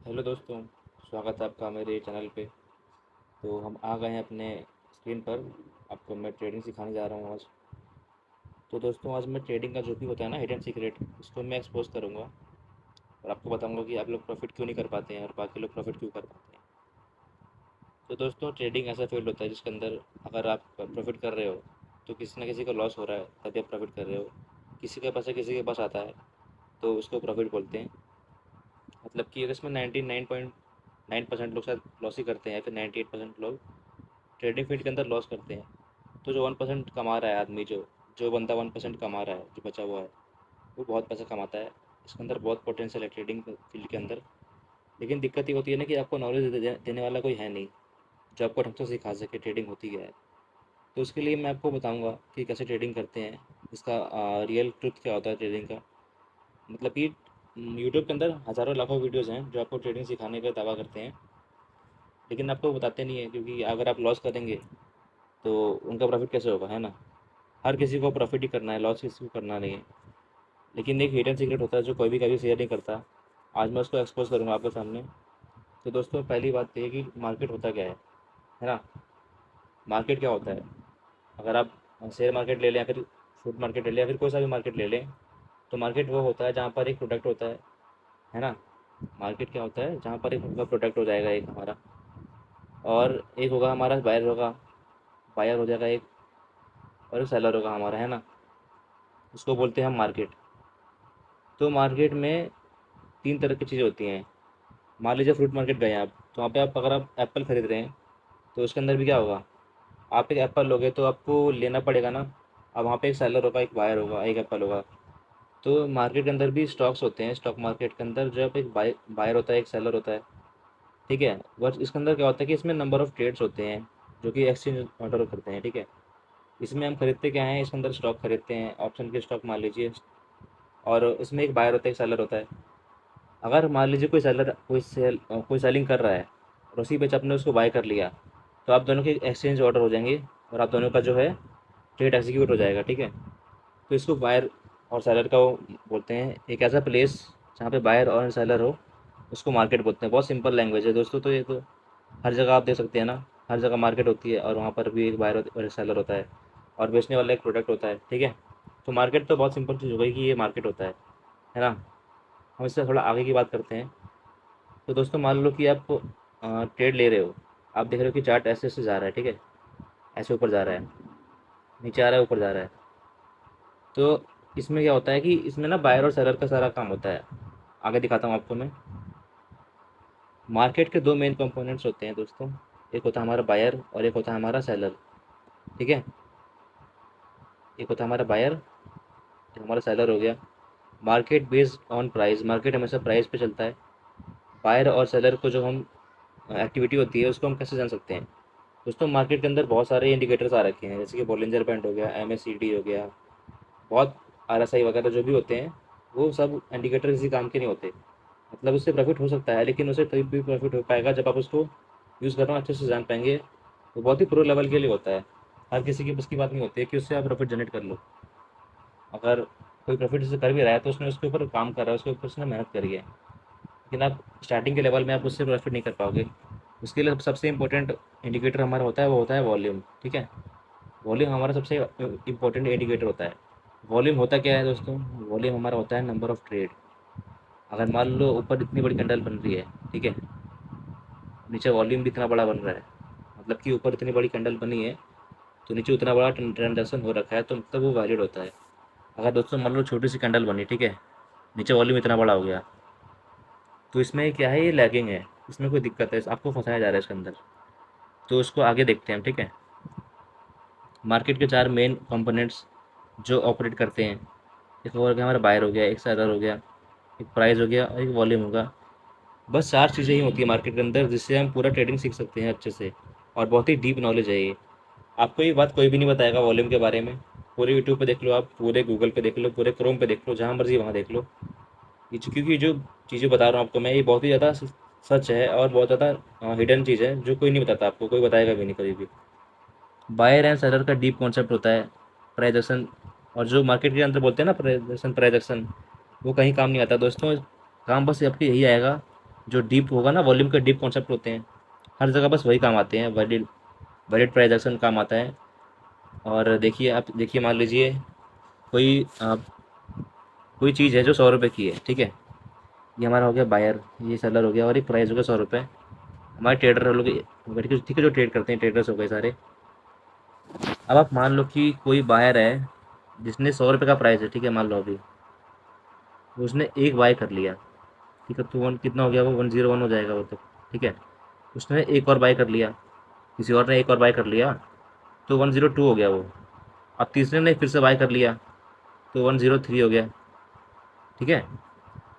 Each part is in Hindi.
हेलो दोस्तों, स्वागत है आपका मेरे चैनल पे। तो हम आ गए हैं अपने स्क्रीन पर। आपको मैं ट्रेडिंग सिखाने जा रहा हूँ आज। तो दोस्तों, आज मैं ट्रेडिंग का जो भी होता है ना, हिडन सीक्रेट, उसको मैं एक्सपोज करूँगा और आपको बताऊँगा कि आप लोग प्रॉफिट क्यों नहीं कर पाते हैं और बाकी लोग प्रॉफिट क्यों कर पाते हैं। तो दोस्तों, ट्रेडिंग ऐसा फील्ड होता है जिसके अंदर अगर आप प्रॉफिट कर रहे हो तो किसी ना किसी का लॉस हो रहा है तभी आप प्रॉफिट कर रहे हो। किसी का पैसा किसी के पास आता है तो उसको प्रॉफिट बोलते हैं। मतलब कि अगर इसमें 99.9% लोग शायद लॉस ही करते हैं, फिर 98% लोग ट्रेडिंग फील्ड के अंदर लॉस करते हैं। तो जो 1% कमा रहा है आदमी, जो जो बंदा 1% कमा रहा है, जो बचा हुआ है, वो बहुत पैसा कमाता है। इसके अंदर बहुत पोटेंशियल है ट्रेडिंग फील्ड के अंदर। लेकिन दिक्कत ये होती है ना कि आपको नॉलेज देने वाला कोई है नहीं जो आपको ढंग से सिखा सके ट्रेडिंग होती क्या है। तो उसके लिए मैं आपको बताऊंगा कि कैसे ट्रेडिंग करते हैं, इसका रियल ट्रुथ क्या होता है ट्रेडिंग का। मतलब कि यूट्यूब के अंदर हज़ारों लाखों वीडियोज़ हैं जो आपको ट्रेडिंग सिखाने का दावा करते हैं, लेकिन आपको बताते नहीं है, क्योंकि अगर आप लॉस करेंगे तो उनका प्रॉफिट कैसे होगा, है ना। हर किसी को प्रॉफिट ही करना है, लॉस किसी को करना नहीं है। लेकिन एक हिडन सीक्रेट होता है जो कोई भी कभी शेयर नहीं करता। आज मैं उसको एक्सपोज करूँगा आपके सामने। तो दोस्तों, पहली बात ये है कि मार्केट होता क्या है ना। मार्केट क्या होता है, अगर आप शेयर मार्केट ले लें या फिर फूड मार्केट ले लें या फिर कोई सा भी मार्केट ले लें, तो मार्केट वो होता है जहाँ पर एक प्रोडक्ट होता है ना। मार्केट क्या होता है, जहाँ पर एक प्रोडक्ट हो जाएगा एक हमारा, और एक होगा हमारा बायर होगा, बायर हो जाएगा एक, और एक सेलर होगा हमारा, है ना। उसको बोलते हैं हम मार्केट। तो मार्केट में तीन तरह की चीज़ें होती हैं। मान लीजिए फ्रूट मार्केट गए आप, तो वहाँ पे आप अगर आप एप्पल खरीद रहे हैं, तो उसके अंदर भी क्या होगा, आप एक एप्पल लोगे तो आपको लेना पड़ेगा ना। अब वहाँ पे एक सेलर होगा, एक बायर होगा, एक एप्पल होगा। तो मार्केट के अंदर भी स्टॉक्स होते हैं। स्टॉक मार्केट के अंदर जब एक बायर होता है, एक सेलर होता है, ठीक है। बस इसके अंदर क्या होता है कि इसमें नंबर ऑफ़ ट्रेड्स होते हैं जो कि एक्सचेंज ऑर्डर करते हैं, ठीक है। इसमें हम खरीदते क्या हैं, इसके अंदर स्टॉक खरीदते हैं, ऑप्शन के स्टॉक मान लीजिए। और इसमें एक बायर होता है, एक सेलर होता है। अगर मान लीजिए कोई सेलर कोई सेलिंग कर रहा है और उसी बीच आपने उसको बाय कर लिया, तो आप दोनों के एक्सचेंज ऑर्डर हो जाएंगे और आप दोनों का जो है ट्रेड एग्जीक्यूट हो जाएगा, ठीक है। तो इसको बायर और सेलर का वो बोलते हैं, एक ऐसा प्लेस जहाँ पे बायर और सेलर हो, उसको मार्केट बोलते हैं। बहुत सिंपल लैंग्वेज है दोस्तों। तो ये तो हर जगह आप देख सकते हैं ना, हर जगह मार्केट होती है और वहाँ पर भी एक बायर और एक सेलर होता है, और बेचने वाला एक प्रोडक्ट होता है, ठीक है। तो मार्केट तो बहुत सिंपल चीज़ हो गई कि ये मार्केट होता है ना। हम इससे थोड़ा आगे की बात करते हैं। तो दोस्तों, मान लो कि आप ट्रेड ले रहे हो। आप देख रहे हो कि चार्ट ऐसे ऐसे जा रहा है, ठीक है। ऐसे ऊपर जा रहा है, नीचे आ रहा है, ऊपर जा रहा है। तो इसमें क्या होता है कि इसमें ना बायर और सेलर का सारा काम होता है। आगे दिखाता हूँ आपको मैं। मार्केट के दो मेन कंपोनेंट्स होते हैं दोस्तों। एक होता है हमारा बायर और एक होता है हमारा सेलर, ठीक है। एक होता है हमारा बायर, एक हमारा सेलर हो गया। Market based on price, market हमेशा प्राइस पे चलता है। बायर और सेलर को जो हम एक्टिविटी होती है उसको हम कैसे जान सकते हैं। दोस्तों, मार्केट के अंदर बहुत सारे इंडिकेटर्स आ रखे हैं, जैसे कि बॉलिंजर बैंड हो गया, MACD हो गया, बहुत RSI वगैरह जो भी होते हैं, वो सब इंडिकेटर किसी काम के नहीं होते। मतलब उससे प्रॉफिट हो सकता है, लेकिन उसे तभी भी प्रॉफिट हो पाएगा जब आप उसको यूज़ करना अच्छे से जान पाएंगे। वो बहुत ही प्रो लेवल के लिए होता है। हर किसी की बस की बात नहीं होती है कि उससे आप प्रॉफिट जनरेट कर लो। अगर कोई प्रॉफिट से कर भी रहा है तो उसने उसके ऊपर काम कर रहा है, उसके ऊपर उसने मेहनत करी है। लेकिन आप स्टार्टिंग के लेवल में आप उससे प्रॉफिट नहीं कर पाओगे। उसके लिए सबसे इंपॉर्टेंट इंडिकेटर हमारा होता है, वो होता है वॉल्यूम, ठीक है। वॉल्यूम हमारा सबसे इंपॉर्टेंट इंडिकेटर होता है। वॉल्यूम होता क्या है दोस्तों, वॉल्यूम हमारा होता है नंबर ऑफ़ ट्रेड। अगर मान लो ऊपर इतनी बड़ी कैंडल बन रही है, ठीक है, नीचे वॉल्यूम भी इतना बड़ा बन रहा है, मतलब कि ऊपर इतनी बड़ी कैंडल बनी है तो नीचे उतना बड़ा ट्रांजेक्शन हो रखा है, तो मतलब वो वैलिड होता है। अगर दोस्तों मान लो छोटी सी कैंडल बनी, ठीक है, नीचे वॉल्यूम इतना बड़ा हो गया, तो इसमें क्या है, ये लैगिंग है, इसमें कोई दिक्कत है, आपको फंसाया जा रहा है इसके अंदर। तो उसको आगे देखते हैं हम, ठीक है। मार्केट के चार मेन कंपोनेंट्स जो ऑपरेट करते हैं, एक हो गया हमारा बायर हो गया, एक सेलर हो गया, एक प्राइस हो गया और एक वॉल्यूम होगा। बस चार चीज़ें ही होती है मार्केट के अंदर जिससे हम पूरा ट्रेडिंग सीख सकते हैं अच्छे से। और बहुत ही डीप नॉलेज है ये। आपको ये बात कोई भी नहीं बताएगा वॉल्यूम के बारे में। पूरे यूट्यूब पे देख लो, आप पूरे गूगल पे देख लो, पूरे क्रोम पे देख लो, जहाँ मर्जी वहाँ देख लो। ये क्योंकि जो चीज़ें बता रहा हूँ आपको मैं, ये बहुत ही ज़्यादा सच है और बहुत ज़्यादा हिडन चीज़ है जो कोई नहीं बताता आपको, कोई बताएगा भी नहीं कभी भी। बायर एंड सेलर का डीप कॉन्सेप्ट होता है प्राइजेक्शन। और जो मार्केट के अंदर बोलते हैं ना प्राइजेक्शन प्राइजेक्शन, वो कहीं काम नहीं आता दोस्तों। काम बस आपके यही आएगा जो डीप होगा ना, वॉल्यूम के डीप कॉन्सेप्ट होते हैं, हर जगह बस वही काम आते हैं, वैलिड वैलिड प्राइस एक्शन काम आता है। और देखिए, आप देखिए, मान लीजिए कोई कोई चीज़ है जो 100 रुपये की है, ठीक है। ये हमारा हो गया बायर, ये सेलर हो गया, और एक प्राइस हो गया 100 रुपये। हमारे ट्रेडर लोग, ठीक है, जो ट्रेड करते हैं ट्रेडर्स हो गए सारे। अब आप मान लो कि कोई बायर है जिसने 100 रुपये का प्राइस है, ठीक है, मान लो अभी उसने एक बाय कर लिया, ठीक है, तो वन कितना हो गया, वो 101 हो जाएगा वो तो, ठीक है। उसने एक और बाय कर लिया, किसी और ने एक और बाय कर लिया, तो 102 हो गया वो। अब तीसरे ने फिर से बाय कर लिया, तो 103 हो गया, ठीक है।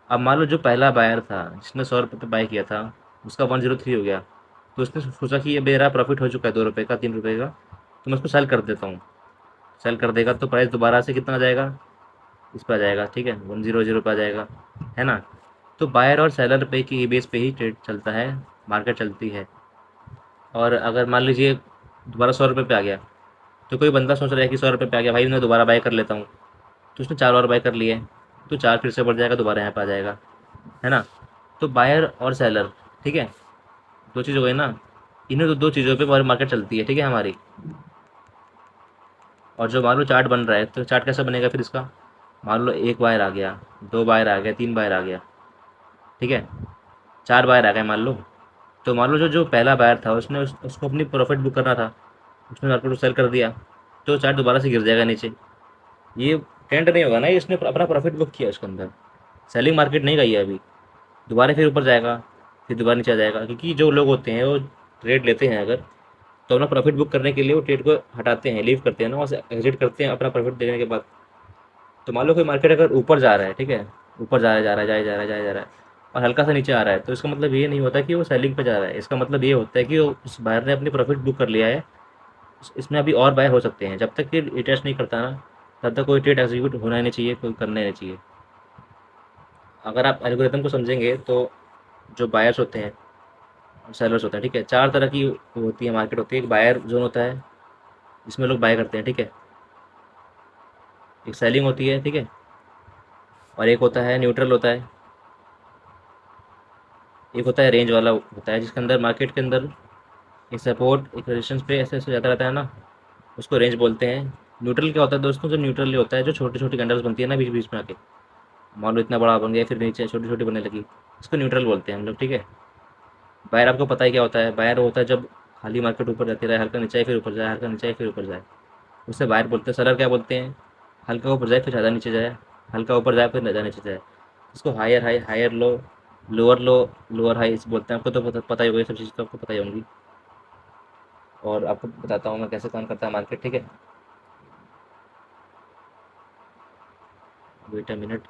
अब मान लो जो पहला बायर था जिसने 100 रुपये पे बाय किया था, उसका 103 हो गया, तो उसने सोचा कि ये मेरा प्रॉफिट हो चुका है 2 रुपये का, 3 रुपये का, तो मैं उसको सेल कर देता हूँ। सेल कर देगा तो प्राइस दोबारा से कितना आ जाएगा, इस पर आ जाएगा, ठीक है, 100 पे आ जाएगा, है ना। तो बायर और सेलर पे की बेस पे ही ट्रेड चलता है, मार्केट चलती है। और अगर मान लीजिए दोबारा 100 रुपये पे आ गया, तो कोई बंदा सोच रहा है कि 100 रुपये पे आ गया भाई, मैं दोबारा बाय कर लेता हूँ, तो उसने चार और बाय कर लिए, तो चार फिर से बढ़ जाएगा, दोबारा यहाँ पे आ जाएगा, है ना। तो बायर और सेलर, ठीक है, दो चीज़ हो गई ना। इन्हीं दो चीज़ों पे हमारी मार्केट चलती है, ठीक है हमारी। और जो मान लो चार्ट बन रहा है, तो चार्ट कैसा बनेगा फिर इसका, मान लो एक बायर आ गया, दो बायर आ गया, तीन बायर आ गया, ठीक है, चार बायर आ गए मान लो। तो मान लो जो जो पहला बायर था उसने उसको अपनी प्रॉफिट बुक करना था, उसने मार्केट को सेल कर दिया, तो चार्ट दोबारा से गिर जाएगा नीचे। ये ट्रेंड नहीं होगा ना, ये इसने अपना प्रॉफिट बुक किया उसके अंदर, सेलिंग मार्केट नहीं गई है अभी। दोबारा फिर ऊपर जाएगा, फिर दोबारा नीचे आ जाएगा, क्योंकि जो लोग होते हैं वो ट्रेड लेते हैं अगर, तो अपना प्रॉफिट बुक करने के लिए वो ट्रेड को हटाते हैं, लीव करते हैं ना, वहाँ से एग्जिट करते हैं अपना प्रॉफिट देने के बाद। तो मान लो कोई मार्केट अगर ऊपर जा रहा है, ठीक है, ऊपर जा रहा है, जा रहा है, जा रहा है, जा रहा है, और हल्का सा नीचे आ रहा है, तो इसका मतलब ये नहीं होता कि वो सेलिंग पे जा रहा है, इसका मतलब ये होता है कि वो उस बायर ने अपनी प्रॉफिट बुक कर लिया है। इसमें अभी और बायर हो सकते हैं, जब तक कि रिटेस्ट नहीं करता ना, तब तक कोई ट्रेड एग्जीक्यूट होना ही नहीं चाहिए, कोई करना ही नहीं चाहिए। अगर आप एल्गोरिथम को समझेंगे तो जो बायर्स होते हैं और सेलर्स होते हैं, ठीक है, चार तरह की होती है मार्केट होती है। एक बायर जोन होता है, जिसमें लोग बाय करते हैं, ठीक है। एक सेलिंग होती है, ठीक है। और एक होता है न्यूट्रल होता है। एक होता है रेंज वाला होता है, जिसके अंदर मार्केट के अंदर एक सपोर्ट एक रेजिस्टेंस पे ऐसे ऐसे जाता रहता है ना, उसको रेंज बोलते हैं। न्यूट्रल क्या होता है दोस्तों, जो न्यूट्रल होता है, जो छोटी छोटी कैंडल्स बनती है ना बीच बीच में आके, मान लो इतना बड़ा बन गया फिर नीचे छोटी छोटी बनने लगी, इसको न्यूट्रल बोलते हैं हम लोग, ठीक है। बायर आपको पता ही क्या होता है, बायर होता है जब खाली मार्केट ऊपर जाती रहे, हल्का नीचे आए फिर ऊपर जाए, हल्का नीचे आए फिर ऊपर जाए, उससे बायर बोलते हैं। सेलर क्या बोलते हैं, हल्का ऊपर जाए फिर ज़्यादा नीचे जाए, हल्का ऊपर जाए फिर ज़्यादा नीचे जाए, इसको higher high, higher low, lower low, lower high इस बोलते हैं। आपको तो पता ही होगा, ये सब चीज़ तो आपको पता ही होंगी। और आपको बताता हूँ मैं कैसे काम करता है मार्केट, ठीक है। Wait a minute.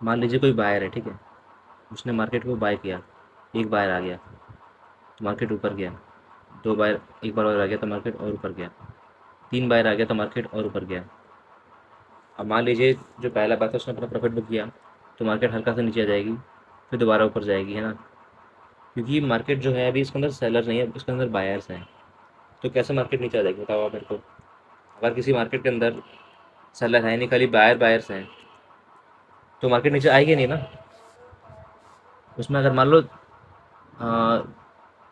मान लीजिए कोई बायर है, ठीक है, उसने मार्केट को बाय किया, एक बायर आ गया तो मार्केट ऊपर गया, दो बायर, एक बार और आ गया तो मार्केट और ऊपर गया, तीन बायर आ गया तो मार्केट और ऊपर गया। अब मान लीजिए जो पहला बार था उसने अपना प्रॉफिट बुक किया, तो मार्केट हल्का सा नीचे आ जाएगी, फिर दोबारा ऊपर जाएगी, है ना। क्योंकि मार्केट जो है अभी इसके अंदर सेलर नहीं है, इसके अंदर बायर्स हैं। तो कैसे मार्केट नीचे आ जाएगी बताओ आप मेरे को। अगर किसी मार्केट के अंदर सेलर है नहीं, खाली बायर्स हैं, तो मार्केट नीचे आएगी नहीं ना। उसमें अगर मान लो आ,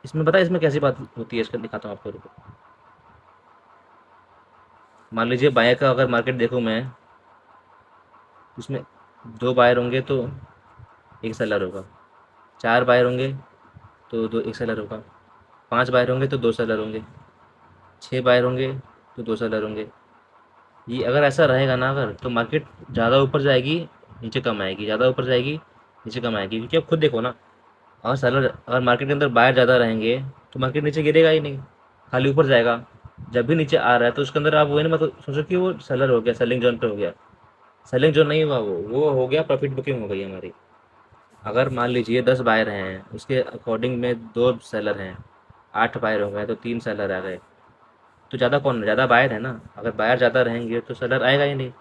इसमें पता है इसमें कैसी बात होती है, इसका दिखाता हूँ आपको, रुको। मान लीजिए बायर का अगर मार्केट देखूँ मैं, उसमें दो बायर होंगे तो एक सेलर होगा, चार बायर होंगे तो दो एक सेलर होगा, पांच बायर होंगे तो दो सेलर होंगे, छः बायर होंगे तो दो सेलर होंगे। ये अगर ऐसा रहेगा ना, अगर तो मार्केट ज़्यादा ऊपर जाएगी, नीचे कम आएगी, ज़्यादा ऊपर जाएगी, नीचे कम आएगी, क्योंकि अब खुद देखो ना, अगर सेलर अगर मार्केट के अंदर बायर ज़्यादा रहेंगे तो मार्केट नीचे गिरेगा ही नहीं, खाली ऊपर जाएगा। जब भी नीचे आ रहा है तो उसके अंदर आप वही ना, मतलब सोचो कि वो सेलर हो गया, सेलिंग जोन पे हो गया। सेलिंग जोन नहीं हुआ, वो हो गया प्रॉफिट बुकिंग हो गई हमारी। अगर मान लीजिए 10 बायर हैं, उसके अकॉर्डिंग में दो सेलर हैं, 8 बायर हो गए तो तीन सेलर आ गए, तो ज़्यादा कौन है, ज़्यादा बायर है ना। अगर बायर ज़्यादा रहेंगे तो सेलर आएगा ही नहीं,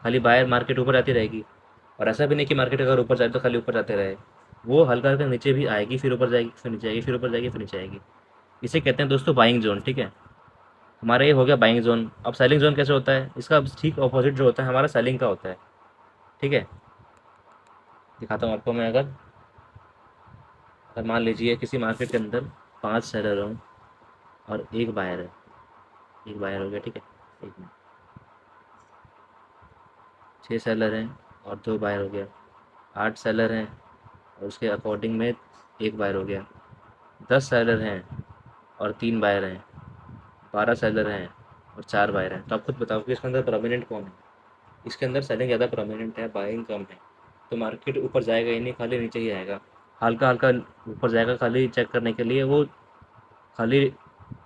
खाली बायर मार्केट ऊपर जाती रहेगी। और ऐसा भी नहीं कि मार्केट अगर ऊपर जाए तो खाली ऊपर जाते रहे, वो हल्का हल्का नीचे भी आएगी, फिर ऊपर जाएगी, फिर नीचे आएगी, फिर ऊपर जाएगी, फिर नीचे आएगी। इसे कहते हैं दोस्तों बाइंग जोन, ठीक है। हमारा ये हो गया बाइंग जोन। अब सेलिंग जोन कैसे होता है, इसका ठीक अपोजिट जो होता है हमारा सेलिंग का होता है, ठीक है। दिखाता हूँ आपको मैं। अगर अगर मान लीजिए किसी मार्केट के अंदर 5 सेलर हों और एक बायर है, एक बायर हो गया, ठीक है, एक मिनट, 6 सेलर हैं और 2 बायर हो गया, 8 सेलर हैं और उसके अकॉर्डिंग में एक बायर हो गया, 10 सेलर हैं और 3 बायर हैं, 12 सेलर हैं और 4 बायर हैं। तो आप खुद बताओ कि इसके अंदर प्रोमिनेंट कौन है? इसके अंदर सेलिंग ज़्यादा प्रोमिनेंट है, बाइंग कम है। तो मार्केट ऊपर जाएगा ही नहीं, खाली नीचे ही आएगा। हल्का हल्का ऊपर जाएगा खाली चेक करने के लिए, वो खाली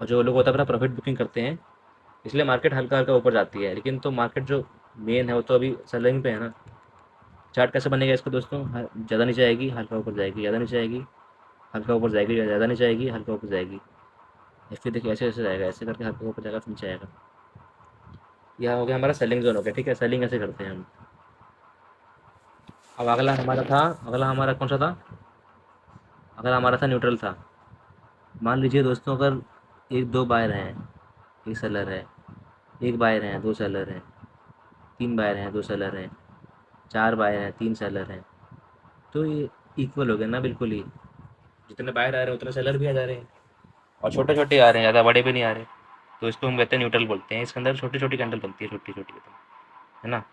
जो लोग होता है अपना प्रॉफिट बुकिंग करते हैं, इसलिए मार्केट हल्का हल्का ऊपर जाती है। लेकिन तो मार्केट जो मेन है वो तो अभी सेलिंग पे है ना। चार्ट कैसे बनेगा इसका दोस्तों? ज़्यादा नीचे आएगी, हल्का ऊपर जाएगी, ज़्यादा नीचे आएगी, हल्का ऊपर जाएगी, ज़्यादा नीचे आएगी, हल्का ऊपर जाएगी। या फिर देखिए ऐसे ऐसे जाएगा, ऐसे करके हल्का ऊपर जाएगा, फिर नीचे आएगा। यह हो गया हमारा सेलिंग जोन हो गया, ठीक है। सेलिंग ऐसे करते हैं हम। अब अगला हमारा कौन सा था? अगला हमारा था न्यूट्रल था। मान लीजिए दोस्तों, अगर एक दो बायर हैं, एक सेलर है, एक बायर हैं, दो सेलर हैं, तीन बायर हैं, दो सेलर हैं, चार बायर हैं, तीन सेलर हैं, तो ये इक्वल हो गया ना बिल्कुल ही। जितने बायर आ रहे हैं उतने सेलर भी आ जा रहे हैं, और छोटे छोटे आ रहे हैं, ज़्यादा बड़े भी नहीं आ रहे। तो इसको हम कहते हैं न्यूट्रल बोलते हैं। इसके अंदर छोटी छोटी कैंडल बनती है, छोटी छोटी एकदम, है ना,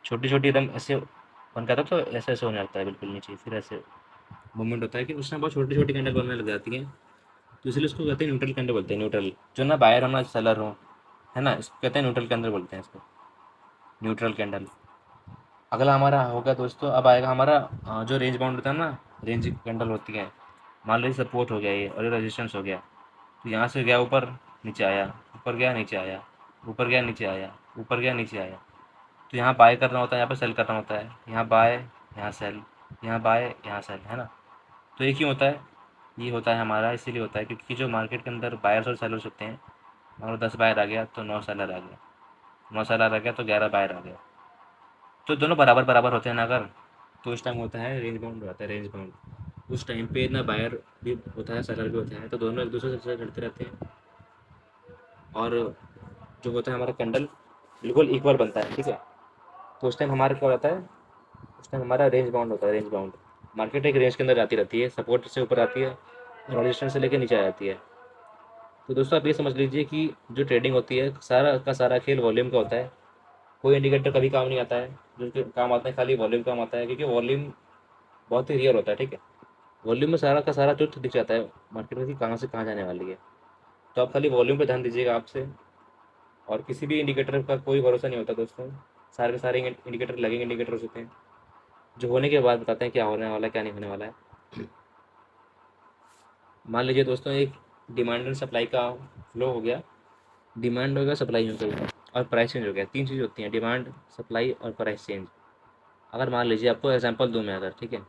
छोटी छोटी एकदम ऐसे बनता था, तो ऐसे ऐसे होने लगता है बिल्कुल नीचे, फिर ऐसे मूवमेंट होता है कि उसमें बहुत छोटी छोटी कैंडल बनने लग जाती हैं। तो इसलिए उसको कहते हैं न्यूट्रल कैंडल बोलते हैं। न्यूट्रल जो ना बायर हो ना सेलर हो, है ना, इसको कहते हैं न्यूट्रल कैंडल बोलते हैं इसको, न्यूट्रल कैंडल। अगला हमारा होगा दोस्तों, अब आएगा हमारा जो रेंज बाउंड होता है ना, रेंज कैंडल होती है। मान लीजिए सपोर्ट हो गया ये और ये रेजिस्टेंस हो गया। तो यहाँ से गया ऊपर, नीचे आया, ऊपर गया, नीचे आया, ऊपर गया, नीचे आया, ऊपर गया, नीचे आया। तो यहाँ बाय करना होता है, यहाँ पर सेल करना होता है। यहाँ बाय, यहाँ सेल, यहाँ बाय, यहाँ सेल, है ना। तो ये क्यों होता है? ये होता है हमारा इसीलिए होता है क्योंकि जो मार्केट के अंदर बायर्स और सेलर्स होते हैं, मान लो 10 बायर आ गया तो 9 सेलर आ गया, 9 सेलर आ गया तो 11 बायर आ गया। तो दोनों बराबर बराबर होते हैं ना अगर, तो इस टाइम होता है रेंज बाउंड, होता है रेंज बाउंड। उस टाइम पे ना बायर भी होता है, सेलर भी होता है, तो दोनों एक दूसरे से लड़ते रहते हैं। और जो होता है हमारा कैंडल बिल्कुल इक्वल बनता है, ठीक है। तो उस टाइम हमारा क्या होता है? उस टाइम हमारा रेंज बाउंड होता है, रेंज बाउंड। मार्केट एक रेंज के अंदर जाती रहती है, सपोर्ट से ऊपर आती है और रेजिस्टेंस से लेकर नीचे आ जाती है। तो दोस्तों आप ये समझ लीजिए कि जो ट्रेडिंग होती है, सारा का सारा खेल वॉल्यूम का होता है। कोई इंडिकेटर कभी काम नहीं आता है, जो कि काम आता है खाली वॉल्यूम काम आता है, क्योंकि वॉल्यूम बहुत ही रियल होता है, ठीक है। वॉल्यूम में सारा का सारा ट्रुथ दिख जाता है मार्केट में कि कहाँ से कहाँ जाने वाली है। तो आप खाली वॉल्यूम पे ध्यान दीजिएगा आपसे। और किसी भी इंडिकेटर का कोई भरोसा नहीं होता दोस्तों। सारे के सारे इंडिकेटर लगेंगे, इंडिकेटर्स होते हैं जो होने के बाद बताते हैं क्या होने वाला है, क्या नहीं होने वाला है। मान लीजिए दोस्तों, एक डिमांड एंड सप्लाई का फ्लो हो गया। डिमांड हो गया, सप्लाई हो गई और प्राइस चेंज हो गया। तीन चीज़ होती हैं, डिमांड, सप्लाई और प्राइस चेंज। अगर मान लीजिए आपको एग्जांपल दूं मैं, अगर, ठीक है,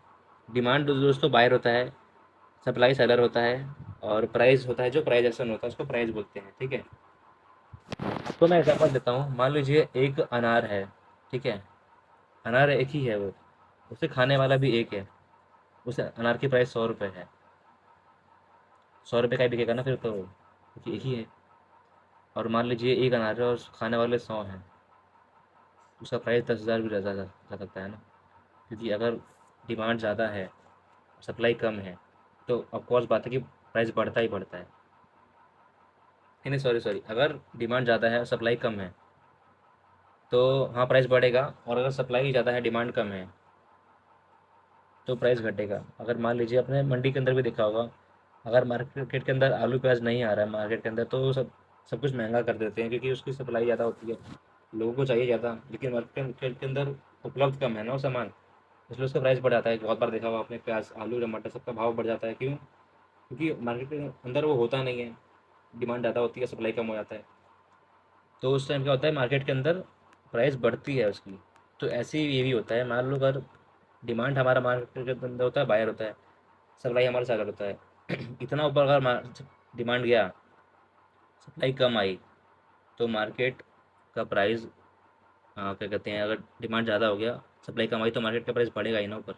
डिमांड दोस्तों बायर होता है, सप्लाई सेलर होता है, और प्राइस होता है जो प्राइस एक्शन होता है, उसको प्राइस बोलते हैं, ठीक है। तो मैं एग्जांपल देता हूँ। मान लीजिए एक अनार है, ठीक है, अनार एक ही है वो, उसे खाने वाला भी एक है। उस अनार की प्राइस 100 रुपये है। 100 रुपये का ही बिकेगा ना फिर तो, क्योंकि एक ही है। और मान लीजिए एक अनार है और खाने वाले 100 हैं, उसका प्राइस 10,000 भी जा सकता है ना। क्योंकि अगर डिमांड ज़्यादा है, सप्लाई कम है, तो ऑफकोर्स बात है कि प्राइस बढ़ता ही बढ़ता है। नहीं नहीं, सॉरी सॉरी, अगर डिमांड ज़्यादा है और सप्लाई कम है तो हाँ प्राइस बढ़ेगा, और अगर सप्लाई ज़्यादा है, डिमांड कम है, तो प्राइस घटेगा। अगर मान लीजिए आपने मंडी के अंदर भी देखा होगा, अगर मार्केट के अंदर आलू प्याज नहीं आ रहा है मार्केट के अंदर, तो सब सब कुछ महंगा कर देते हैं, क्योंकि उसकी सप्लाई ज़्यादा होती है, लोगों को चाहिए ज़्यादा, लेकिन मार्केट के अंदर उपलब्ध कम है ना वो सामान, इसलिए उसका प्राइस बढ़ जाता है। बहुत बार देखा होगा आपने, प्याज, आलू, टमाटर सबका भाव बढ़ जाता है। क्यों? क्योंकि मार्केट के अंदर वो होता नहीं है, डिमांड ज़्यादा होती है, सप्लाई कम हो जाता है। तो उस टाइम क्या होता है, मार्केट के अंदर प्राइस बढ़ती है उसकी। तो ऐसे ही ये भी होता है। मान लो अगर डिमांड हमारा मार्केट के अंदर होता है, बायर होता है, सप्लाई हमारा सेलर होता है। इतना ऊपर अगर डिमांड गया, सप्लाई कम आई, तो मार्केट का प्राइस, क्या कहते हैं, अगर डिमांड ज़्यादा हो गया, सप्लाई कम आई, तो मार्केट का प्राइस बढ़ेगा ही ना ऊपर।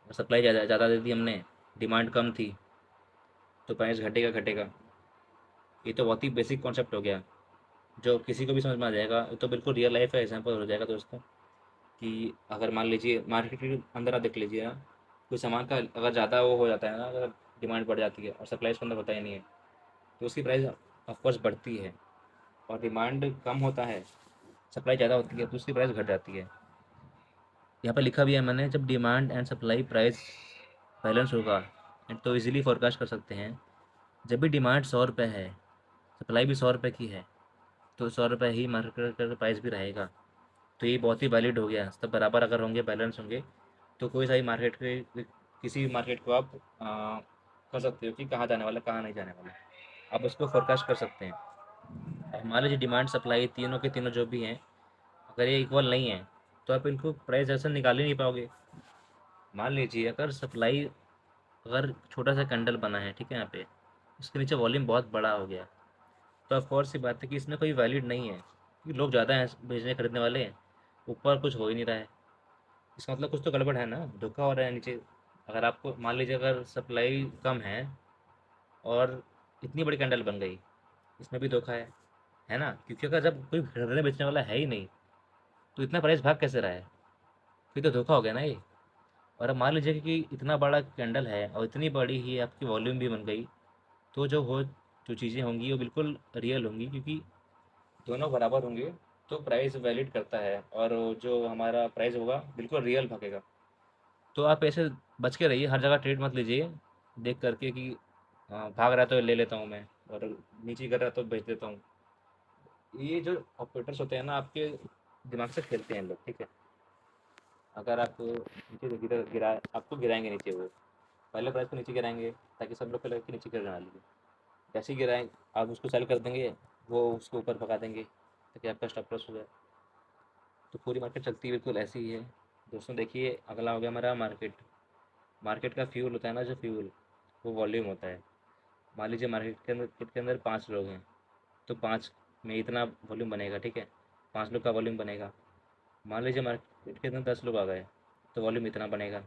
सप्लाई ज़्यादा ज़्यादा दे दी हमने, डिमांड कम थी, तो प्राइस घटेगा घटेगा। ये तो बहुत ही बेसिक कॉन्सेप्ट हो गया, जो किसी को भी समझ में आ जाएगा। ये तो बिल्कुल रियल लाइफ का एग्जांपल हो जाएगा दोस्तों। कि अगर मान लीजिए मार्केट के अंदर आप देख लीजिए ना, कोई सामान का अगर ज़्यादा वो हो जाता है ना, अगर डिमांड बढ़ जाती है और सप्लाई उसके अंदर होता ही नहीं है, तो उसकी प्राइस ऑफकोर्स बढ़ती है। और डिमांड कम होता है, सप्लाई ज़्यादा होती है, तो उसकी प्राइस घट जाती है। यहाँ पर लिखा भी है मैंने, जब demand and supply price balance होगा तो इजीली फोरकास्ट कर सकते हैं। जब भी डिमांड 100 रुपये है, सप्लाई भी 100 रुपये की है, तो 100 रुपये ही मार्केट का प्राइस भी रहेगा। तो ये बहुत ही वैलिड हो गया। सब बराबर अगर होंगे, बैलेंस होंगे, तो कोई सा भी मार्केट के किसी भी मार्केट को आप कर सकते हो कि कहाँ जाने वाला, कहाँ नहीं जाने वाला, आप उसको फोरकास्ट कर सकते हैं। अब मान लीजिए डिमांड सप्लाई तीनों के तीनों जो भी हैं, अगर ये इक्वल नहीं है, तो आप इनको प्राइस ऐसा निकाल ही नहीं पाओगे। मान लीजिए अगर सप्लाई, अगर छोटा सा कैंडल बना है, ठीक है, यहाँ पे उसके नीचे वॉल्यूम बहुत बड़ा हो गया, तो ऑफ कोर्स सी बात है कि इसमें कोई वैलिड नहीं है, क्योंकि लोग ज़्यादा हैं भेजने खरीदने वाले हैं, ऊपर कुछ हो ही नहीं रहा है। इसका मतलब कुछ तो गड़बड़ है ना, धोखा हो रहा है नीचे। अगर आपको मान लीजिए अगर सप्लाई कम है और इतनी बड़ी कैंडल बन गई, इसमें भी धोखा है ना, क्योंकि अगर जब कोई खरीदने बेचने वाला है ही नहीं, तो इतना प्राइस भाग कैसे रहा है? फिर तो धोखा हो गया ना ये। और अब मान लीजिए कि इतना बड़ा कैंडल है और इतनी बड़ी ही आपकी वॉल्यूम भी बन गई, तो जो चीज़ें होंगी वो बिल्कुल रियल होंगी, क्योंकि दोनों बराबर होंगे, तो प्राइस वैलिड करता है, और जो हमारा प्राइस होगा बिल्कुल रियल भागेगा। तो आप ऐसे बच के रहिए, हर जगह ट्रेड मत लीजिए देख करके कि भाग रहा है तो ले लेता हूँ मैं, और नीचे गिर रहा है तो बेच देता हूँ। ये जो ऑपरेटर्स होते हैं ना, आपके दिमाग से खेलते हैं लोग, ठीक है। अगर आप नीचे से गिरा, आपको गिराएंगे नीचे, वो पहले प्राइस को नीचे गिराएंगे ताकि सब लोग को लगे कि नीचे गिरने वाली है। जैसे ही गिराएं, आप उसको सेल कर देंगे, वो उसको ऊपर भगा देंगे ताकि आपका स्टॉप लॉस हो जाए। तो पूरी मार्केट चलती बिल्कुल ऐसी ही है। दोस्तों देखिए, अगला हो गया हमारा मार्केट। मार्केट का फ्यूल होता है ना, जो फ्यूल, वो वॉल्यूम होता है। मान लीजिए मार्केट के अंदर 5 लोग हैं, तो 5 में इतना वॉल्यूम बनेगा, ठीक है, 5 लोग का वॉल्यूम बनेगा। मान लीजिए मार्केट के अंदर 10 लोग आ गए, तो वॉल्यूम इतना बनेगा,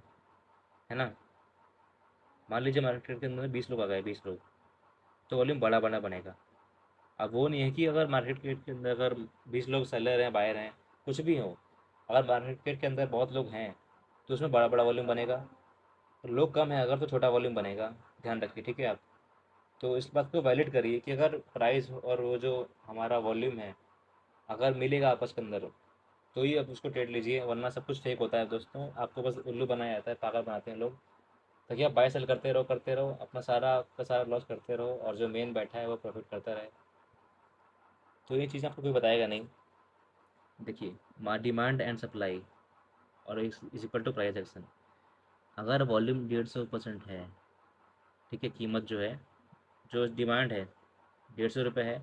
है ना। मान लीजिए मार्केट के अंदर 20 लोग आ गए, 20 लोग, तो वॉल्यूम बड़ा बड़ा बनेगा। अब वो नहीं है कि अगर मार्केट के अंदर अगर 20 लोग सेलर हैं, बायर हैं, कुछ भी हो, अगर मार्केट के अंदर बहुत लोग हैं, तो उसमें बड़ा बड़ा वॉल्यूम बनेगा। और लोग कम है अगर, तो छोटा वॉल्यूम बनेगा। ध्यान रखिए, ठीक है आप। तो इस बात को वैलिड करिए कि अगर प्राइस और वो जो हमारा वॉल्यूम है, अगर मिलेगा आपस के अंदर, तो ही आप उसको ट्रेड लीजिए, वरना सब कुछ फेक होता है दोस्तों। आपको बस उल्लू बनाया जाता है, पागल बनाते हैं लोग, ताकि आप बाय सेल करते रहो, अपना सारा का सारा लॉस करते रहो, और जो मेन बैठा है वो प्रॉफिट करता रहे। तो ये चीज़ आपको कोई बताएगा नहीं। देखिए, डिमांड एंड सप्लाई और is equal to price action. अगर वॉल्यूम 150% है, ठीक है, कीमत जो है, जो डिमांड है 150 रुपये है,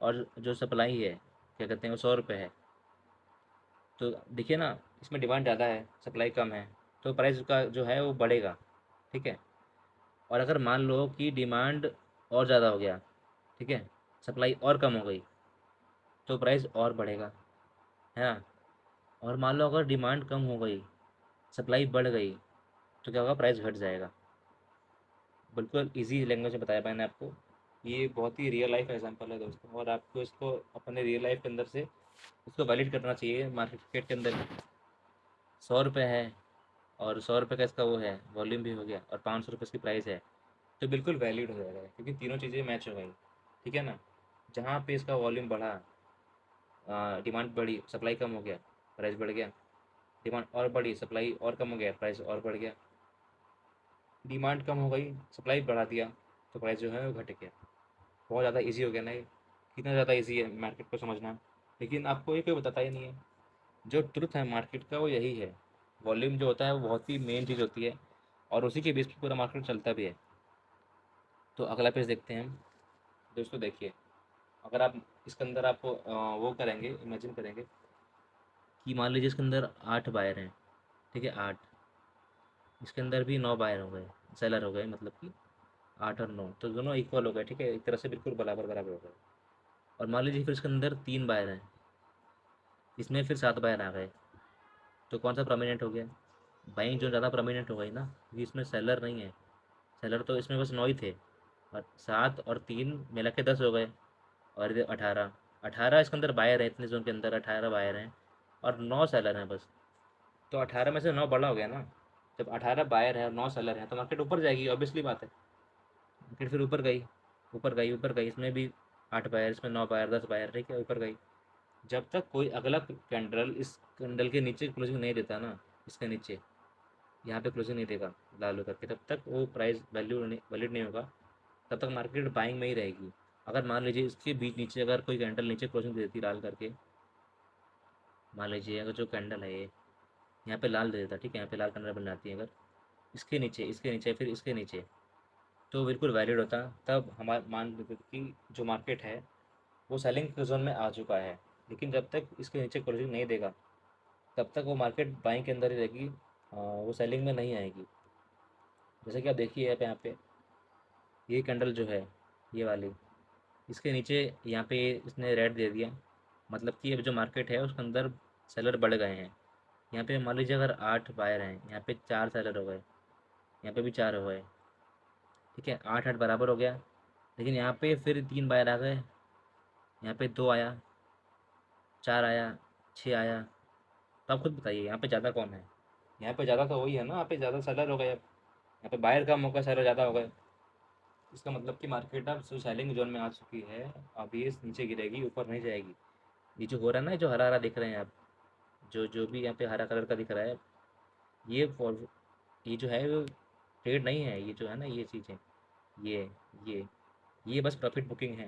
और जो सप्लाई है, क्या कहते हैं, वो 100 रुपये है, तो देखिए ना, इसमें डिमांड ज़्यादा है, सप्लाई कम है, तो प्राइस का जो है वो बढ़ेगा, ठीक है। और अगर मान लो कि डिमांड और ज़्यादा हो गया, ठीक है, सप्लाई और कम हो गई, तो प्राइस और बढ़ेगा, है ना। और मान लो अगर डिमांड कम हो गई, सप्लाई बढ़ गई, तो क्या होगा, प्राइस घट जाएगा। बिल्कुल इजी लैंग्वेज में बताया मैंने आपको। ये बहुत ही रियल लाइफ एग्जांपल है दोस्तों, और आपको इसको अपने रियल लाइफ के अंदर से इसको वैलिड करना चाहिए मार्केट के अंदर। 100 रुपये है, और 100 रुपये का इसका वो है, वॉल्यूम भी हो गया, और 500 रुपये इसकी प्राइस है, तो बिल्कुल वैलिड हो जाएगा, क्योंकि तीनों चीज़ें मैच हो गई, ठीक है ना। जहाँ पे इसका वॉल्यूम बढ़ा, डिमांड बढ़ी, सप्लाई कम हो गया, प्राइस बढ़ गया। डिमांड और बढ़ी, सप्लाई और कम हो गया, प्राइस और बढ़ गया। डिमांड कम हो गई, सप्लाई बढ़ा दिया, तो प्राइस जो है वो घट गया। बहुत ज़्यादा इजी हो गया ना ये, कितना ज़्यादा इजी है मार्केट को समझना। लेकिन आपको ये कोई बताता ही नहीं है। जो ट्रुथ है मार्केट का वो यही है, वॉल्यूम जो होता है वो बहुत ही मेन चीज़ होती है, और उसी के बेस पर पूरा मार्केट चलता भी है। तो अगला पेज देखते हैं हम। दोस्तों देखिए, अगर आप इसके अंदर आप वो करेंगे, इमेजिन करेंगे कि मान लीजिए इसके अंदर 8 बायर हैं, ठीक है, 8, इसके अंदर भी 9 बायर हो गए, सेलर हो गए, मतलब कि 8 और 9, तो दोनों इक्वल हो गए, ठीक है, एक तरह से बिल्कुल बराबर बराबर हो गए। और मान लीजिए फिर इसके अंदर 3 बायर हैं, इसमें फिर 7 बायर आ गए, तो कौन सा प्रोमिनेंट हो गया? बाइंग जो ज़्यादा प्रोमिनेंट हो गई ना, क्योंकि इसमें सेलर नहीं है। सेलर तो इसमें बस 9 ही थे, और 7 और 3 मिला के 10 हो गए, और इधर 18। 18 इसके अंदर बायर है, इतने जोन के अंदर 18 बायर हैं, और 9 सेलर हैं बस। तो 18 में से 9 बड़ा हो गया ना। जब 18 बायर है और 9 सेलर है तो मार्केट ऊपर जाएगी, ऑब्वियसली बात है। मार्केट फिर ऊपर गई, ऊपर गई, ऊपर गई, इसमें भी 8 बायर, इसमें 9 बायर, 10 बायर, ठीक है, ऊपर गई। जब तक कोई अगला कैंडल इस कैंडल के नीचे क्लोजिंग नहीं देता ना, इसके नीचे यहाँ पे क्लोजिंग नहीं देगा लाल होकर के, तब तक वो प्राइस वैलिड नहीं होगा। तब तक मार्केट बाइंग में ही रहेगी। अगर मान लीजिए इसके बीच नीचे अगर कोई कैंडल नीचे क्लोजिंग दे देती लाल करके, मान लीजिए अगर जो कैंडल है ये यहाँ पे लाल दे देता, ठीक है, यहाँ पे लाल कैंडल बन जाती है अगर इसके नीचे, इसके नीचे, फिर इसके नीचे, तो बिल्कुल वैलिड होता। तब हमारे मान लेते कि जो मार्केट है वो सेलिंग जोन में आ चुका है। लेकिन जब तक इसके नीचे क्लोजिंग नहीं देगा तब तक वो मार्केट बाइंग के अंदर ही रहेगी, वो सेलिंग में नहीं आएगी। जैसे कि आप देखिए यहाँ पे ये कैंडल जो है, ये वाली, इसके नीचे यहाँ पे इसने रेड दे दिया, मतलब कि अब जो मार्केट है उसके अंदर सेलर बढ़ गए हैं। यहाँ पे मान लीजिए अगर 8 बायर हैं, यहाँ पे 4 सेलर हो गए, यहाँ पे भी 4 हो गए, ठीक है, 8 8 बराबर हो गया। लेकिन यहाँ पे फिर 3 बायर आ गए, यहाँ पे 2 आया, 4 आया, 6 आया। तो आप खुद बताइए यहाँ पे ज़्यादा कौन है? यहाँ पे ज़्यादा तो वही है ना, यहाँ पे ज़्यादा सेलर हो गए। अब यहाँ पे बायर कम हो गया, सेलर ज़्यादा हो गए। इसका मतलब कि मार्केट अब जो सेलिंग जोन में आ चुकी है, अब ये नीचे गिरेगी, ऊपर नहीं जाएगी। ये जो हो रहा है ना, जो हरा हरा दिख रहे हैं आप, जो जो भी यहाँ पे हरा कलर का दिख रहा है, ये ये जो है वो ट्रेड नहीं है, ये जो है ना ये चीज़ें, ये ये ये बस प्रॉफिट बुकिंग है।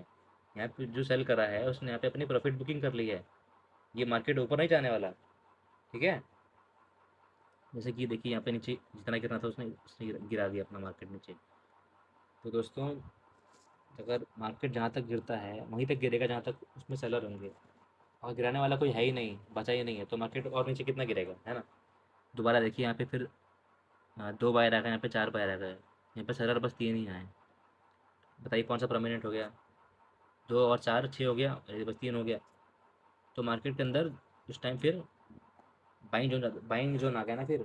यहाँ पे जो सेल करा है उसने यहाँ पे अपनी प्रॉफिट बुकिंग कर ली है। ये मार्केट ऊपर नहीं जाने वाला, ठीक है। जैसे कि देखिए यहाँ पे नीचे जितना गिरना था उसने उसने गिरा दिया अपना मार्केट नीचे। तो दोस्तों, अगर मार्केट जहाँ तक गिरता है वहीं तक गिरेगा जहाँ तक उसमें सेलर होंगे। और गिराने वाला कोई है ही नहीं, बचा ही नहीं है, तो मार्केट और नीचे कितना गिरेगा, है ना। दोबारा देखिए यहाँ पे फिर 2 बायर आ गए, यहाँ पे 4 बायर आ गए, यहाँ पे सेलर बस 3 ही आए। बताइए कौन सा प्रोमिनेंट हो गया? 2 और 4 6 हो गया, और ये बस 3 हो गया। तो मार्केट के अंदर उस टाइम फिर बाइंग जोन आ गया ना, फिर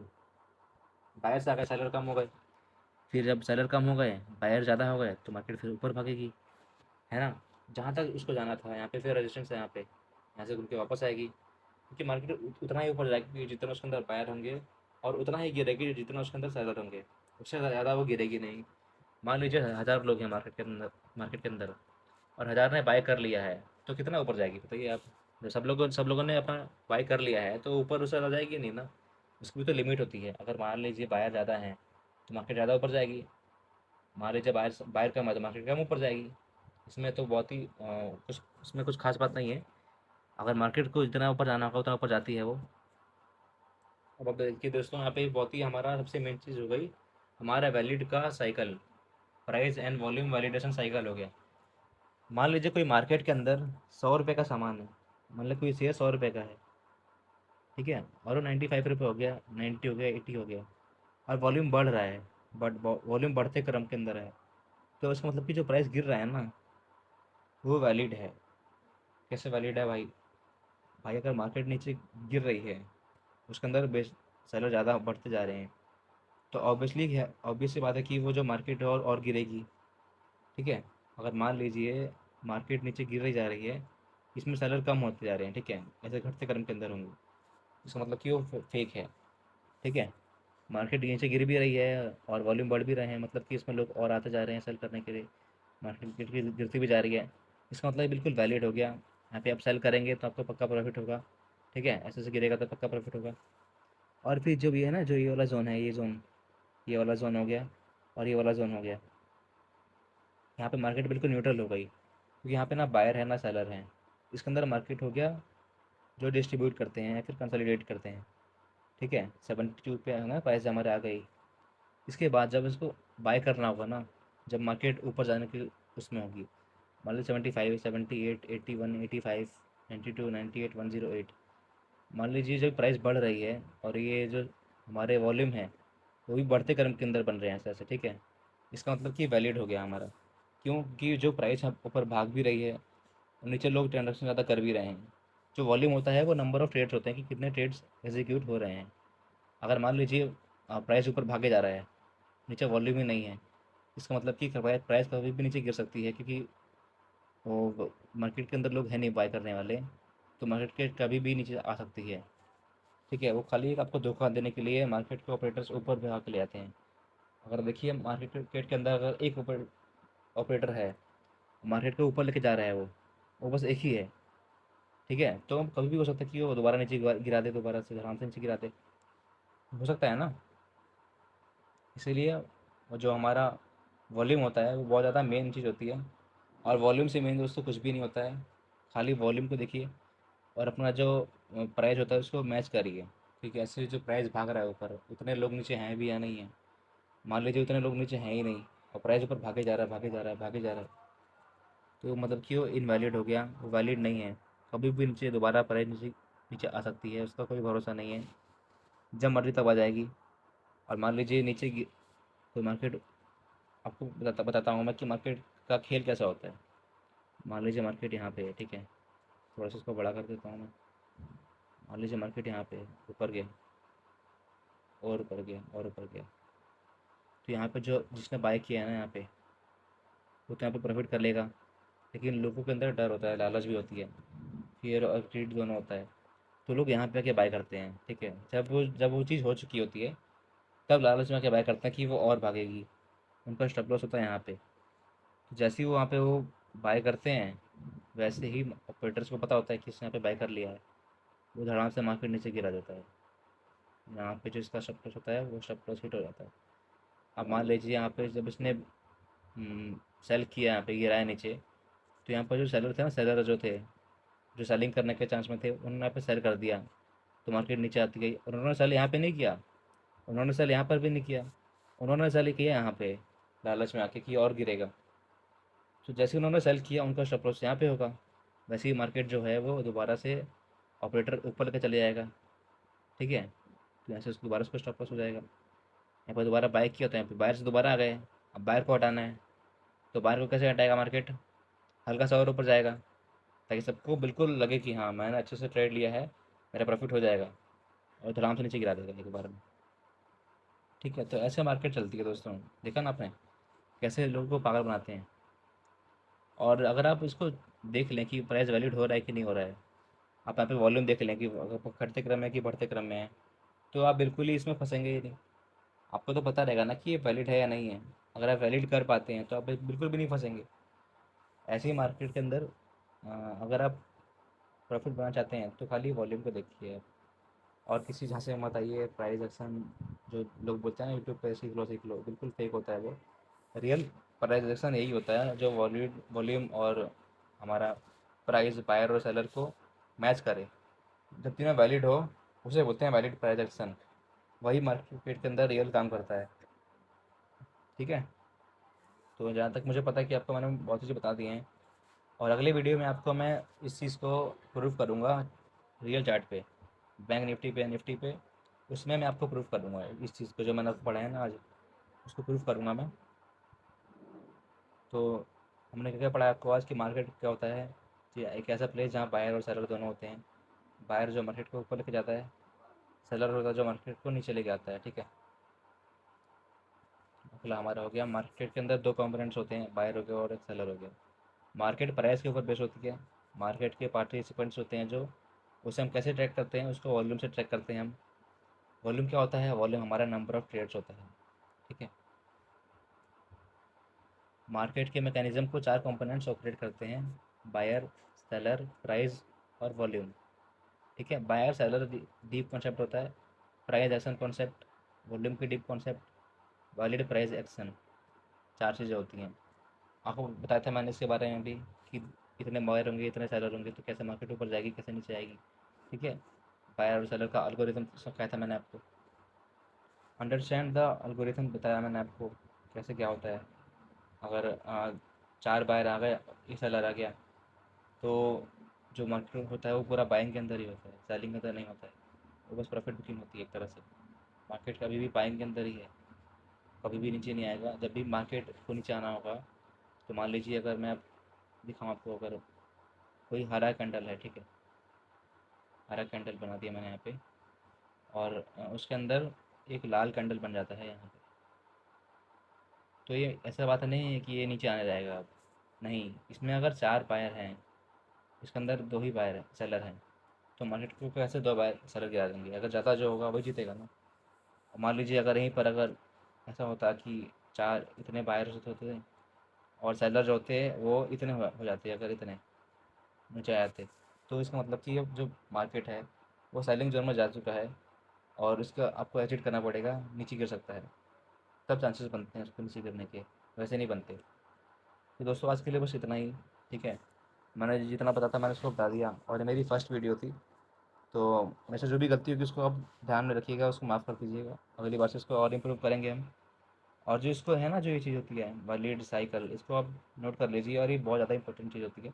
बायर्स आ गए, सेलर कम हो गए। फिर जब सेलर कम हो गए, बायर ज़्यादा हो गए, तो मार्केट फिर ऊपर भागेगी, है ना। जहाँ तक उसको जाना था, यहाँ पे फिर रेजिस्टेंस है, यहाँ से घूम के वापस आएगी, क्योंकि मार्केट उतना ही ऊपर जाएगी जितना उसके अंदर बायर होंगे, और उतना ही गिरेगी जितना उसके अंदर सेलर होंगे। उससे ज़्यादा वो गिरेगी नहीं। मान लीजिए 1000 लोग हैं मार्केट के अंदर और 1000 ने बाय कर लिया है, तो कितना ऊपर जाएगी बताइए आप? जब सब लोगों ने अपना बाय कर लिया है तो ऊपर उससे ज़्यादा जाएगी नहीं ना। उसकी भी तो लिमिट होती है। अगर मान लीजिए बायर ज़्यादा है तो मार्केट ज़्यादा ऊपर जाएगी, मान लीजिए बायर बायर कम है तो मार्केट कम ऊपर जाएगी। इसमें तो बहुत ही कुछ इसमें कुछ खास बात नहीं है। अगर मार्केट को जितना ऊपर जाना होगा उतना ऊपर जाती है वो। अब देखिए दोस्तों, यहाँ पे बहुत ही हमारा सबसे मेन चीज़ हो गई, हमारा वैलिड का cycle, price and volume validation cycle हो गया। मान लीजिए कोई मार्केट के अंदर 100 रुपये का सामान है, मतलब कोई शेयर 100 रुपये का है, ठीक है, और वो 95 रुपये हो गया, 90 हो गया, 80 हो गया, और वॉल्यूम बढ़ रहा है, बट वॉल्यूम बढ़ते क्रम के अंदर है, तो इसका मतलब कि जो प्राइस गिर रहा है ना वो वैलिड है। कैसे वैलिड है भाई? भाई अगर मार्केट नीचे गिर रही है, उसके अंदर बेच सेलर ज़्यादा बढ़ते जा रहे हैं, तो ऑब्वियसली बात है कि वो जो मार्केट है और गिरेगी, ठीक है। अगर मान लीजिए मार्केट नीचे गिर रही जा रही है, इसमें सेलर कम होते जा रहे हैं, ठीक है, ऐसे घटते क्रम के अंदर होंगे, इसका मतलब कि वो फेक है, ठीक है। मार्केट नीचे गिर भी रही है और वॉल्यूम बढ़ भी रहे हैं, मतलब कि इसमें लोग और आते जा रहे हैं सेल करने के लिए, मार्केट गिरती भी जा रही है, इसका मतलब बिल्कुल वैलिड हो गया। यहाँ पे आप सेल करेंगे तो आपको पक्का प्रॉफिट होगा, ठीक है, ऐसे गिरेगा तो पक्का प्रॉफिट होगा। और फिर जो भी है ना, जो ये वाला जोन है, ये वाला जोन हो गया, और ये वाला जोन हो गया, यहाँ पे मार्केट बिल्कुल न्यूट्रल हो गई, क्योंकि यहाँ पे ना बायर है ना सेलर है। इसके अंदर मार्केट हो गया जो डिस्ट्रीब्यूट करते हैं या फिर कंसोलिडेट करते हैं, ठीक है। 72 पे है ना प्राइस हमारे आ गई। इसके बाद जब इसको बाय करना होगा ना, जब मार्केट ऊपर जाने की उसमें होगी, मान लीजिए 75, 78, 81, 85, 92, 98, 108, मान लीजिए जब प्राइस बढ़ रही है और ये जो हमारे वॉल्यूम है वो भी बढ़ते क्रम के अंदर बन रहे हैं ऐसे ऐसे, ठीक है, इसका मतलब कि वैलिड हो गया हमारा। क्योंकि जो प्राइस ऊपर भाग भी रही है और नीचे लोग ट्रांजेक्शन ज़्यादा कर भी रहे हैं। जो वॉल्यूम होता है वो नंबर ऑफ़ ट्रेड्स होते हैं कि कितने ट्रेड्स एग्जीक्यूट हो रहे हैं। अगर मान लीजिए प्राइस ऊपर भागे जा रहा है, नीचे वॉल्यूम ही नहीं है, इसका मतलब कि प्राइस कभी भी नीचे गिर सकती है, क्योंकि वो मार्केट के अंदर लोग हैं नहीं बाय करने वाले, तो मार्केट के कभी भी नीचे आ सकती है, ठीक है, वो खाली एक आपको धोखा देने के लिए मार्केट के ऑपरेटर्स ऊपर भगा के ले आते हैं। अगर देखिए मार्केट के अंदर अगर एक ऑपरेटर है, मार्केट के ऊपर लेके जा रहा है वो बस एक ही है, ठीक है, तो कभी भी हो सकता है कि वो दोबारा नीचे गिरा दे, दोबारा से आराम से नीचे गिरा दे, हो सकता है ना। इसीलिए वो जो हमारा वॉल्यूम होता है वो बहुत ज़्यादा मेन चीज़ होती है। और वॉल्यूम से मेन दोस्तों कुछ भी नहीं होता है, खाली वॉल्यूम को देखिए और अपना जो प्राइस होता है उसको मैच करिए। क्योंकि ऐसे जो प्राइस भाग रहा है ऊपर, उतने लोग नीचे हैं भी या नहीं है। मान लीजिए उतने लोग नीचे हैं ही नहीं और प्राइस ऊपर भागे जा रहा है, भागे जा रहा है, भागे जा रहा है, तो मतलब कि वो इनवैलिड हो गया, वो वैलिड नहीं है। कभी भी नीचे दोबारा प्राइस नीचे नीचे आ सकती है, उसका कोई भरोसा नहीं है, जब मर्जी तब आ जाएगी। और मान लीजिए नीचे कोई मार्केट, आपको बताता हूँ मैं कि मार्केट का खेल कैसा होता है। मान लीजिए मार्केट यहाँ पे है, ठीक है, थोड़ा सा इसको बड़ा कर देता हूँ मैं। मान लीजिए मार्केट यहाँ पे है, ऊपर गया और ऊपर गया और ऊपर गया, तो यहाँ पे जो जिसने बाय किया है ना यहाँ पे, वो तो यहाँ पे प्रॉफिट कर लेगा। लेकिन लोगों के अंदर डर होता है, लालच भी होती है, फियर और ग्रीड दोनों होता है। तो लोग यहाँ पे आके बाय करते हैं, ठीक है, जब वो चीज़ हो चुकी होती है तब लालच में आके बाय करते हैं कि वो और भागेगी। उनका स्टॉप लॉस होता है यहाँ पे। तो जैसे ही वो वहाँ पे वो बाय करते हैं, वैसे ही ऑपरेटर्स को पता होता है कि इसने यहाँ पे बाय कर लिया है, वो धड़ाम से मार्केट नीचे गिरा देता है। यहाँ पे जो इसका स्टॉप लॉस होता है वो स्टॉप लॉस हिट हो जाता है। अब मान लीजिए यहाँ पे जब इसने सेल किया, यहाँ पे गिराया नीचे, तो यहाँ पर जो सेलर थे ना, सेलर जो थे, जो सेलिंग करने के चांस में थे, उन्होंने यहाँ पे सेल कर दिया, तो मार्केट नीचे आती गई। और उन्होंने सेल यहाँ पे नहीं किया, उन्होंने सेल यहाँ पर भी नहीं किया, उन्होंने सेल किया यहाँ पे लालच में आके कि और गिरेगा। तो जैसे उन्होंने सेल किया, उनका स्टॉप लॉस यहाँ पे होगा, वैसे ही मार्केट जो है वो दोबारा से ऑपरेटर ऊपर लेकर चले जाएगा, ठीक है। तो यहाँ से उसको दोबारा उसका स्टॉप लॉस हो जाएगा। यहाँ पर दोबारा बाय किया तो यहाँ पे बायर से दोबारा आ गए, अब बायर को हटाना है, तो बायर को कैसे हटाएगा मार्केट, हल्का सा और ऊपर जाएगा, ताकि सबको बिल्कुल लगे कि हाँ मैंने अच्छे से ट्रेड लिया है, मेरा प्रॉफिट हो जाएगा, और आराम से नीचे गिरा देगा एक बार में। ठीक है, तो ऐसे मार्केट चलती है दोस्तों। देखा ना आपने कैसे लोगों को पागल बनाते हैं। और अगर आप इसको देख लें कि प्राइस वैलिड हो रहा है कि नहीं हो रहा है, आप यहाँ पे वॉल्यूम देख लें कि अगर घटते क्रम में कि बढ़ते क्रम में है, तो आप बिल्कुल ही इसमें फंसेंगे ही नहीं। आपको तो पता रहेगा ना कि ये वैलिड है या नहीं है। अगर आप वैलिड कर पाते हैं तो आप बिल्कुल भी नहीं फंसेंगे। ऐसे ही मार्केट के अंदर अगर आप प्रॉफिट बनाना चाहते हैं तो खाली वॉल्यूम को देखिए, और किसी जहाँ से मत आइए प्राइस एक्शन। जो लोग बोलते हैं ना यूट्यूब पे सीख लो, बिल्कुल फेक होता है वो। रियल प्राइस एक्शन यही होता है जो वॉल्यूम और हमारा प्राइस बायर और सेलर को मैच करे। जब तीनों वैलिड हो, उसे बोलते हैं वैलिड प्राइस एक्शन। वही मार्केट के अंदर रियल काम करता है, ठीक है। तो जहाँ तक मुझे पता है कि आपको मैंने बहुत चीज़ें बता दी हैं, और अगले वीडियो में आपको मैं इस चीज़ को प्रूफ करूँगा रियल चार्ट पे, बैंक निफ्टी पे, निफ्टी पे। उसमें मैं आपको प्रूफ करूँगा इस चीज़ को, जो मैंने आपको पढ़ा है ना आज, उसको प्रूफ करूँगा मैं। तो हमने क्या क्या पढ़ा आपको आज कि मार्केट क्या होता है, कि एक ऐसा प्लेस जहाँ बायर और सेलर दोनों होते हैं। बायर जो मार्केट को ऊपर लेके जाता है, सेलर होता है जो मार्केट को नीचे लेके आता है, ठीक है। अगला हमारा हो गया, मार्केट के अंदर दो कंपोनेंट्स होते हैं, बायर हो गया और एक सेलर हो गया। मार्केट प्राइस के ऊपर बेस होती है। मार्केट के पार्टिसिपेंट्स होते हैं जो, उसे हम कैसे ट्रैक करते हैं, उसको वॉल्यूम से ट्रैक करते हैं हम। वॉल्यूम क्या होता है, वॉल्यूम हमारा नंबर ऑफ ट्रेड्स होता है, ठीक है। मार्केट के मैकेनिज्म को चार कंपोनेंट्स ऑपरेट करते हैं, बायर, सेलर, प्राइस और वॉल्यूम, ठीक है। बायर सेलर डीप कॉन्सेप्ट होता है, प्राइस एक्शन कॉन्सेप्ट, वॉल्यूम की deep concept, valid price action, चार चीज़ें होती हैं। आपको बताया था मैंने इसके बारे में भी कि इतने बायर होंगे, इतने सेलर होंगे, तो कैसे मार्केट ऊपर जाएगी, कैसे नीचे आएगी, ठीक है। बायर और सेलर का एल्गोरिथम कहा था मैंने आपको, अंडरस्टैंड द एल्गोरिथम बताया मैंने आपको कैसे क्या होता है। अगर चार बायर आ गए, एक सेलर आ गया, तो जो मार्केट होता है वो पूरा बाइंग के अंदर ही होता है, सेलिंग के अंदर नहीं होता है। वो बस प्रॉफिट बुकिंग होती है एक तरह से। मार्केट कभी भी बाइंग के अंदर ही है, कभी भी नीचे नहीं आएगा। जब भी मार्केट को नीचे आना होगा, तो मान लीजिए अगर मैं दिखाऊँ आपको, अगर कोई हरा कैंडल है, ठीक है, हरा कैंडल बना दिया मैंने यहाँ पे, और उसके अंदर एक लाल कैंडल बन जाता है यहाँ पे, तो ये ऐसा बात नहीं है कि ये नीचे आने जाएगा अब। नहीं, इसमें अगर चार बायर हैं, इसके अंदर दो ही बायर हैं, सेलर हैं, तो मार्केट को कैसे दो बाय सेलर गिरा देंगे? अगर ज़्यादा जो होगा वही जीतेगा ना। और मान लीजिए अगर यहीं पर अगर ऐसा होता कि चार इतने बायर्स होते थे और सेलर जो होते हैं वो इतने हो जाते, अगर इतने ऊंचे आते, तो इसका मतलब कि अब जो मार्केट है वो सेलिंग जोन में जा चुका है और इसका आपको एग्जिट करना पड़ेगा, नीचे गिर सकता है। तब चांसेस बनते हैं उसको नीचे गिरने के, वैसे नहीं बनते। तो दोस्तों आज के लिए बस इतना ही। ठीक है, मैंने जितना पता था मैंने उसको बता दिया और ये मेरी फर्स्ट वीडियो थी। तो मेरे से जो भी गलती होगी उसको आप ध्यान में रखिएगा, उसको माफ़ कर दीजिएगा। अगली बार से इसको और इम्प्रूव करेंगे हम। और जो इसको है ना, जो ये चीज़ होती है वैलिड साइकिल, इसको आप नोट कर लीजिए और ये बहुत ज़्यादा इंपॉर्टेंट चीज़ होती है।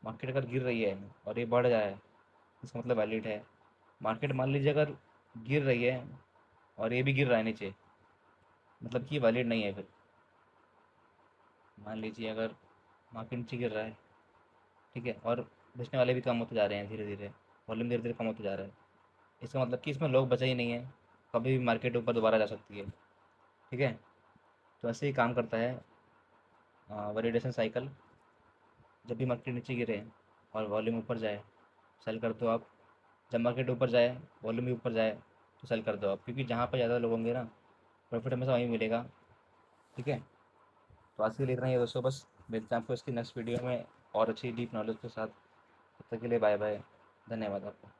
मार्केट अगर गिर रही है और ये बढ़ जाए, इसका मतलब वैलिड है। मार्केट मान लीजिए अगर गिर रही है और ये भी गिर रहा है नीचे, मतलब कि वैलिड नहीं है फिर। मान लीजिए अगर मार्केट नीचे गिर रहा है, ठीक है, और बेचने वाले भी कम होते जा रहे हैं धीरे धीरे, वॉल्यूम धीरे धीरे कम होते जा रहा है, इसका मतलब कि इसमें लोग बचे ही नहीं है। कभी भी मार्केट ऊपर दोबारा जा सकती है। ठीक है, तो ऐसे ही काम करता है वैलिडेशन साइकिल। जब भी मार्केट नीचे गिरे और वॉल्यूम ऊपर जाए, सेल कर दो आप। जब मार्केट ऊपर जाए, वॉल्यूम भी ऊपर जाए, तो सेल कर दो आप, क्योंकि जहाँ पर ज़्यादा लोग होंगे ना, प्रॉफिट हमेशा वहीं मिलेगा। ठीक है, तो आज के लिए इतना ही है दोस्तों, बस मिलते हैं आपको इसकी नेक्स्ट वीडियो में और अच्छी डीप नॉलेज के साथ। तब तक के लिए बाय बाय, धन्यवाद आपका।